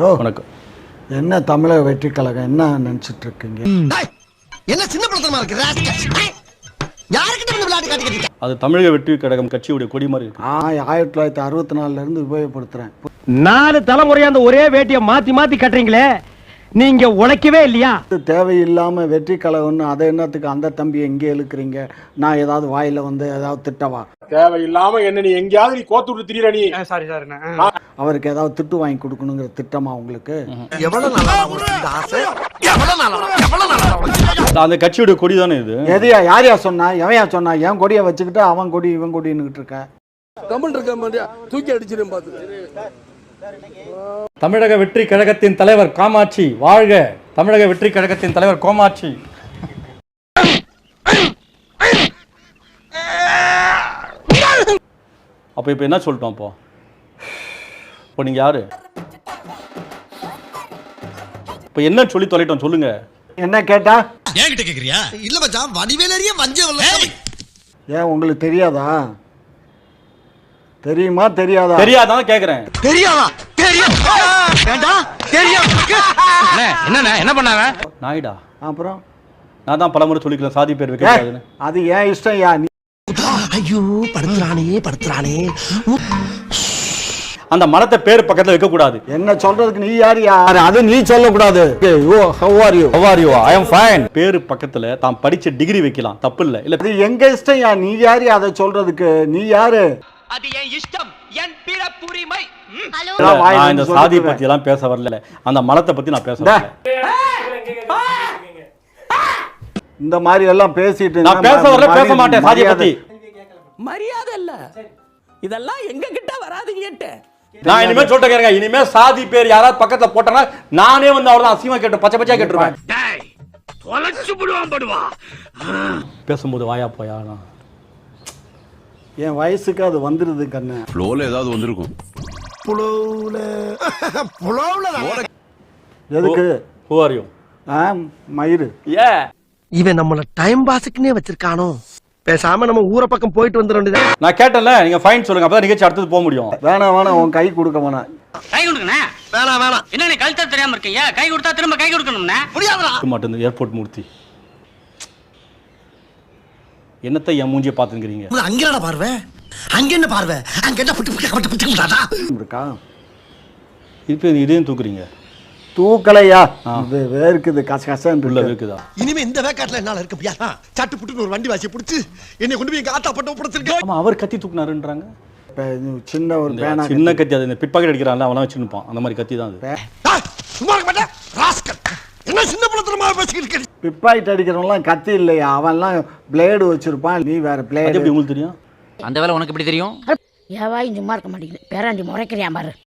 வணக்கம். என்ன தமிழக வெற்றி கழகம் என்ன நினைச்சிட்டு இருக்கீங்க? என்ன சின்ன படமா இருக்கு? யாருக்கிட்ட வந்து விளையாட்டு காட்டிக்கிட்டு? அது தமிழக வெற்றி கழகம் கட்சியுடைய கொடி மாதிரி இருக்கு. 1964 இருந்து உபயோகப்படுத்துறேன். 4 தலைமுறையா அந்த ஒரே வேட்டியை மாத்தி மாத்தி கட்டுறீங்களே, நீங்க உழைக்கவே இல்லையா? தேவையில்லாம வெற்றி கழகம்னு அதை என்னத்துக்கு அந்த தம்பியை எங்கே இழுக்கிறீங்க? நான் ஏதாவது வாயில வந்து ஏதாவது திட்டவா? தேவையில்லாம என்ன நீ எங்கேயாவது நீ கோத்து விட்டு திரியற நீ. Sorry sir. அவருக்கு ஏதாவது திட்டு வாங்கி கொடுக்கணுங்கிற திட்டமா உங்களுக்கு? எவ்வளவு நாளா இந்த ஆசை? எவ்வளவு நாளா? அந்த கட்சியுடைய கொடி தானே இது. எதையா யாரையா சொன்னா? எவையா சொன்னா? என் கொடியை வச்சுக்கிட்டு அவன் கொடி இவன் கொடின்னுகிட்டு இருக்க. கமல் இருக்க மாட்டியா? தூக்கி அடிச்சிரும் பாத்து. தமிழக வெற்றி கழகத்தின் தலைவர் காமாட்சி வாழ்க. தமிழக வெற்றி கழகத்தின் தலைவர் கோமாட்சி. அப்ப இப்ப என்ன சொல்லிட்டோம்? இப்போ நீங்க யாரு? இப்ப என்ன சொல்லி தொலைட்டோம் சொல்லுங்க. என்ன கேட்டா? என்கிட்ட கேக்குறியா? இல்ல மச்சான், வடிவேலறிய வஞ்சவல்ல. ஏன் உங்களுக்கு தெரியாதா? தெரியுமா தெரியாதா? தெரியாதான் கேக்குறேன். தெரியாதா? தெரியும். வேண்டாம். தெரியும். என்ன என்ன பண்ணாங்க? நாயிடா. அப்புறம் நான் தான் பலமுறை சொல்லிக்கிறேன் சாதி பேர் வைக்க கூடாதுன்னு. அது ஏன் இஷ்டம் யா. ஐயோ படுத்துறானே. அந்த மரத்தை பேர் பக்கத்துல வைக்க கூடாது. என்ன சொல்றதுக்கு நீ யாரு? அது நீ சொல்லக்கூடாது. How are you? I am fine. பேரு பக்கத்துல தான் படிச்ச டிகிரி வைக்கலாம், தப்பு இல்ல. இல்ல அது எங்க இஷ்டம் யா. நீ யாரு அதை சொல்றதுக்கு? நீ யாரு? அது என் இஷ்டம், என் பிறப்புரிமை. நான் இந்த சாதி பத்தி எல்லாம் பேச வரல. அந்த மரத்தை பத்தி நான் பேச வரல. இந்த மாதிரி எல்லாம் பேசிட்டு நான் பேச வரல, பேச மாட்டேன் சாதியை பத்தி. மரியாதை இல்ல, இதெல்லாம் எங்க கிட்ட வராதீங்கட்டு. நான் இனிமே சொல்லிட்டு கேக்குறேன். இனிமே சாதி பேர் யாராவது பக்கத்துல போட்டனா நானே வந்து அவ்வளவுதான் அசிங்கமா கேட்டு பச்சை பச்சையா கேட்டுருவேன். தொலைச்சு விடுவான் படுவா. பேசும்போது வாயா போயா. என் வயசுக்கு அது வந்துருது கண்ணு. ஃப்ளோல ஏதாவது வந்திருக்கும். எதுக்கு? Who are you? மயிறு. இவன் நம்மள டைம் பாஸ்க்குனே வச்சிருக்கானோ. பேசாம நம்ம ஊர பக்கம் போயிட்டு வந்துட வேண்டியது. நான் கேட்டேன்ல, நீங்க ஃபைன் சொல்லுங்க, அப்பதான் நிகழ்ச்சி அடுத்தது போக முடியும். வேணாம் உன் கை கொடுக்க வேணாம். கை கொடுக்கணே. வேணாம். என்ன நீ கழுத்தா தெரியாம இருக்கீங்க? கை கொடுத்தா திரும்ப கை கொடுக்கணும்னா முடியாதுடா. மாட்டேன் ஏர்போர்ட் மூர்த்தி. என்னத்தை என் மூஞ்சியை பார்த்துக்கிறீங்க? அங்க என்னடா பார்வை? அங்க என்ன பார்வை? அங்க என்ன புட்டு இருக்கா? இப்போ இதையும் தூக்குறீங்க. தூக்கலையா? இது வேர்க்குது, கசகசன்னு உள்ள இருக்கு. இருக்குதா? இனிமே இந்த வேக்காட்ல என்னால இருக்க முடியாதா? சட்டு புட்டுன்னு ஒரு வண்டி வாசி புடிச்சு என்னை கொண்டு போய் எங்க ஆத்தா பட்ட ஒப்படைச்சிருக்க. ஆமா, அவர் கத்தி தூக்குனாருன்றாங்க. இப்ப சின்ன ஒரு பேனா, சின்ன கத்தி, அது இந்த பிட் பாக்கெட் அடிக்கிறான்ல அவன் வச்சிருப்பான், அந்த மாதிரி கத்தி தான் அது. சும்மா இருக்க மாட்டே ராஸ்கல். என்ன சின்ன பழத்தனமா பேசிக்கிட்டு இருக்க? பிப்பாயிட்டு அடிக்கிறவங்களாம் கத்தி இல்லையா? அவன்லாம் பிளேடு வச்சிருப்பான், நீ வேற அது பிளேடு. எப்படி உங்களுக்கு தெரியும்? அந்த வேலை உனக்கு எப்படி தெரியும்? ஏவாய் சும்மா இருக்க மாட்டேங்குது. பேராண்டி முறைக்கிறியா பாரு.